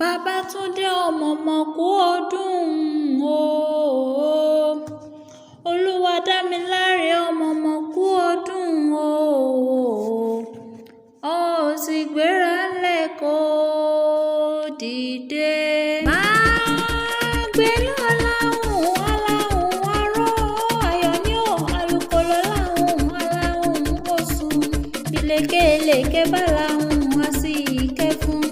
Babátúndé ọmọọmọ kú ọdún o. Olúwadámiláre ọmọọmọ kú ọdún o. Ó sì gbéra ńlẹ̀ kó dìde. Máa gbé lọ́láhùn aláhùn arọ́ ayọ̀ ní ò alùkò lọ́láhùn aláhùn oṣù ìlékèélékè bá láhùn wá sí ìkẹfún.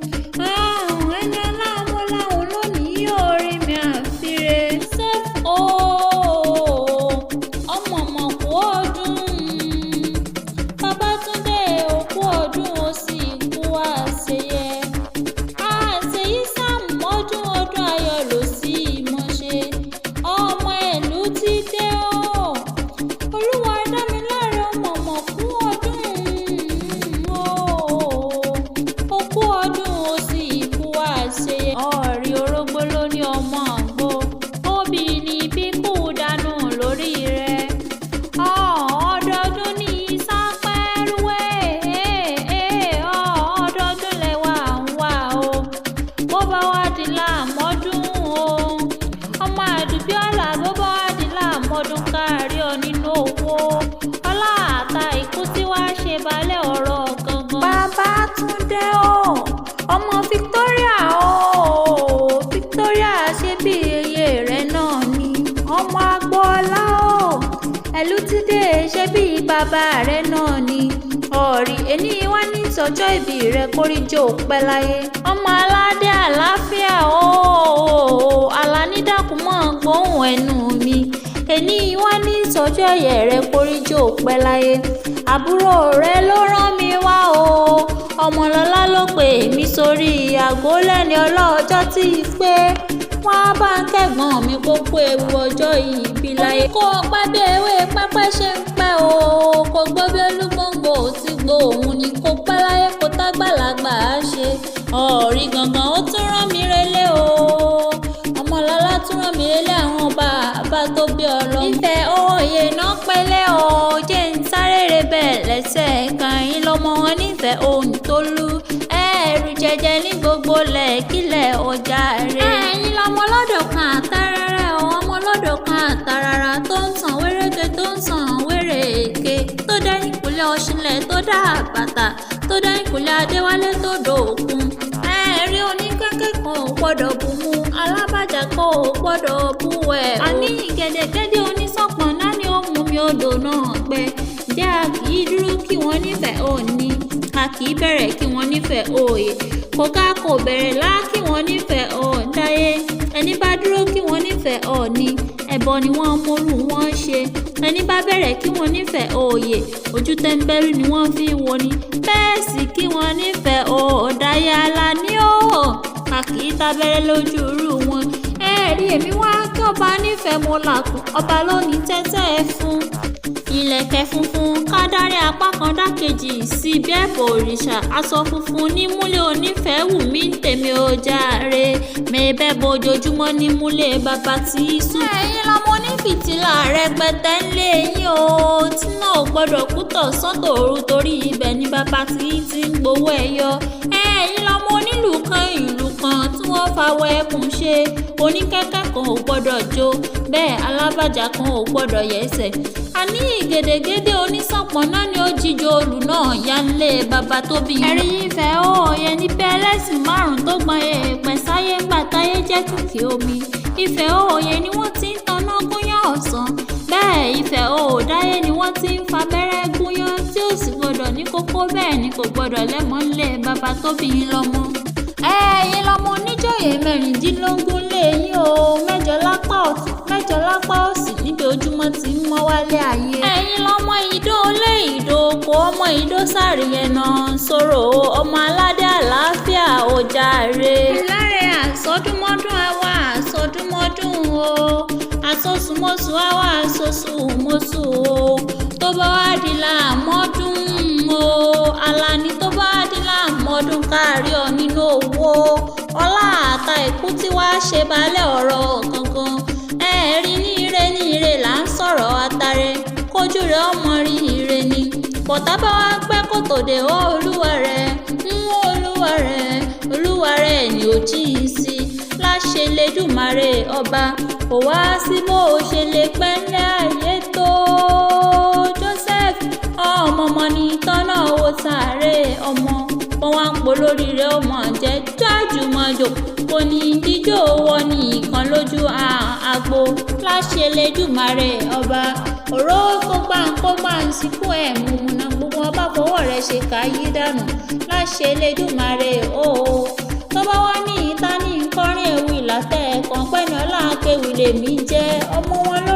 Ọ̀rì orógbó ló ní ọmọ àgbo, òbí ní bí kú dànù lórí rẹ̀. Ọdọọdún ní sápẹ́rúwé, ọdọọdún lẹ́wà ń wà o. Bó bá wá di láàmọ́dún o, ọmọ àdùbí ọ̀la bó bá wá di láàmọ́dún kárí ọ nínú owó. Ọlá àta ikú tí wàá ṣe balẹ̀ ọ̀rọ̀ gangan. Babátúndé o, ọmọ Victoria o. Ṣé bí iye rẹ̀ náà ni ọmọ Agboola o. Ẹlútídé ṣé bí bàbá rẹ̀ náà ni. Ọ̀rì ẹni wá ní sọjọ́ ìbí rẹ̀ kórìjọ pẹ́ láyé. Ọmọ aládé àlàáfíà o. Àlàní dákun mọ́ gbóhùn ẹnu mi. Ẹni wá ní sọjọ́ ẹ̀yẹ rẹ̀ kórìjọ pẹ́ láyé. Àbúrò rẹ̀ ló rán mi wá o. Ọmọlọ́lá ló pè mí sórí àgọ́ lẹ́ni ọlọ́jọ́ tí ì pé wọ́n á bá ń kẹ́gbọ́n mi gbogbo ewu ọjọ́ ìbí láyé. Kó o pẹ́ bí ewé pẹ́pẹ́ ṣe ń pẹ́ o. Kò gbọ́ bí olúgbòǹgbò ti gbó òun ni kò pẹ́ láyé kó tágbàlagbà á ṣe. Ọ̀rì gangan ó tún rán mi relé o. Ọmọlọ́lá tún rán mi relé àwọn bàbá tó bí ọlọ́. Ìfẹ́ òye náà pẹ́lẹ́ o. Jẹ́ ń sáré rebẹ̀ lẹ́sẹ̀ kan yín lọ́mọ wọn nífẹ̀ẹ́ ohun tó lú. Ẹ̀rù jẹjẹ ní gbogbo lẹ́kílẹ̀ ọjà rẹ̀. Ẹ̀yin lọmọ lọ́dọ̀ kan àtàràrà o. Ọmọ lọ́dọ̀ kan àtàràrà tó ń tàn wéréke tó ń tàn wérèké. Tó dá ìkúlẹ̀ ọ̀ṣinlẹ̀ tó dá àbàtà. Tó dá ìkúlẹ̀ adéwálé tó dòkun. Ẹ̀rí oníkẹ́kẹ́ kan ò gbọ́dọ̀ bù mu. Alábàjá kan ò gbọ́dọ̀ bù ẹ̀ o. Àní gẹ̀dẹ̀gẹ̀dẹ̀ onísọ̀pọ̀n náà ni ó mú mi odò náà gbẹ. Jẹ́ a kì í dúró kí wọ́n nífẹ̀ẹ́ òní. A kì í bẹ̀rẹ̀ kí wọ́n nífẹ̀ẹ́ òye. Kòká kò bẹ̀rẹ̀ lá kí wọ́n nífẹ̀ẹ́ ọ̀dáyé. Ẹni bá dúró kí wọ́n nífẹ̀ẹ́ ọ̀ní. Ẹbọ ni wọ́n mórú wọn ṣe. Ẹni bá bẹ̀rẹ̀ kí wọ́n nífẹ̀ẹ́ òye. Ojú tẹ́ńbẹ́lú ni wọ́n fi ń wo ni. Bẹ́ẹ̀ sì kí wọ́n nífẹ̀ẹ́ ọ̀dáyé Àlàní o. A kì í tabẹ́rẹ́ lójú irú wọn. Ẹ̀rí èmi wá kí ọba nífẹ̀ẹ́ mo làkùn. Ọba ló ní tẹ́tẹ́ ẹ fún. Ìlẹ̀kẹ̀ funfun kádàrí apá kan dákejì sí bí ẹ̀bọ̀ òrìṣà. Aṣọ funfun ní múlẹ̀ onífẹ̀ẹ́ wù mí tèmi ò jàre. Mẹ́ẹ̀bẹ́ bojoojúmọ́ ní múlẹ̀ bàbá tí í sùn. Ẹ̀yin lọmọ onífìtílà rẹpẹtẹ ńlé yín o. Tí náà ò gbọ́dọ̀ kú tọ̀sán tòru torí ibẹ̀ ni bàbá tí í ti ń gbowó ẹyọ. Ẹ̀yin lọmọ onílù kan ìlú kan tí wọ́n fawọ ẹkùn ṣe. Oníkẹ́kẹ́ kan ò gbọ́dọ̀ jó. Bẹ́ẹ̀ alábàjá kan ò gbọ́dọ̀ yẹsẹ̀. Àní gèdègèdè onísọ̀pọ̀n náà ni ó jíjó olù náà yá nílé bàbá tó bí. Ẹ̀rí ìfẹ́ òòyẹ níbẹ̀ ẹlẹ́sìn márùn-ún tó gbọ́n èèpẹ̀ sáyé ńgbà táyé jẹ́ kìkì omi. Ìfẹ́ òòyẹ ni wọ́n ti ń taná gúnyán ọ̀sán. Bẹ́ẹ̀ ìfẹ́ òòdáyé ni wọ́n ti ń fabẹ́rẹ́ gúnyán tí ó sì gbọ́dọ̀ ní kókó bẹ́ẹ̀ ni kò gbọ́dọ̀ lẹ́mọ́ nílé bàbá tó bí yín lọ́mọ. Ẹ̀yin lọmọ oníjòyè mẹ́rìndínlógún lé yín o. Mẹ́jọ lápá ọ̀tún mẹ́jọ lápá òsì níbi ojúmọ́ ti ń mọ́ wálé ayé. Ẹ̀yin lọmọ ìdó lé ìdó oko ọmọ ìdó sàrìyẹnà sọ̀rọ̀ ọmọ aládé àlàáfíà ò jàre. Ìláre àsọdúnmọ́dún àwa àsọdúnmọ́dún o. Àsọsùmọ́sù àwa àsọsùmọ́sù o. Tó bá wá di láàmọ́dún o. Àlàní tó bá wá di láàmọ́dún kárí ọ nínú owó. Ọlá àta ikú tí wàá ṣe balẹ̀ ọ̀rọ̀ gangan. Ẹ̀rí ní ire là ń sọ̀rọ̀ àtàrẹ. Kójú rẹ̀ ọmọ rí ire ni. Bọ̀tá bá wá pẹ́ kó tòde ó olúwa rẹ̀. Olúwa rẹ̀ rẹ̀ ni ó jìn sí láṣẹ Elédùmarè ọba. Kò wá sí bó ṣe lè pẹ́lẹ́ ayé tó. Joseph ọmọ ní tọ́nà owó sáré ọmọ wọn wá ń polórí rẹ̀ ọmọ jẹ́ jájùmọ̀jò kò ní díjò wọ ní ìkan lójú àgbo láṣẹ Elédùmarè ọba. Òró kógbà ń sìnkú ẹ̀ múmúná gbogbo ọba fọwọ́ rẹ̀ ṣe káyí dànù láṣẹ Elédùmarè ooo. tó bá wá ní ìta ní nkọrin ewì látẹ̀ kan pẹ́ni ọlá akéwì lèmi jẹ́ ọmọ wọn ló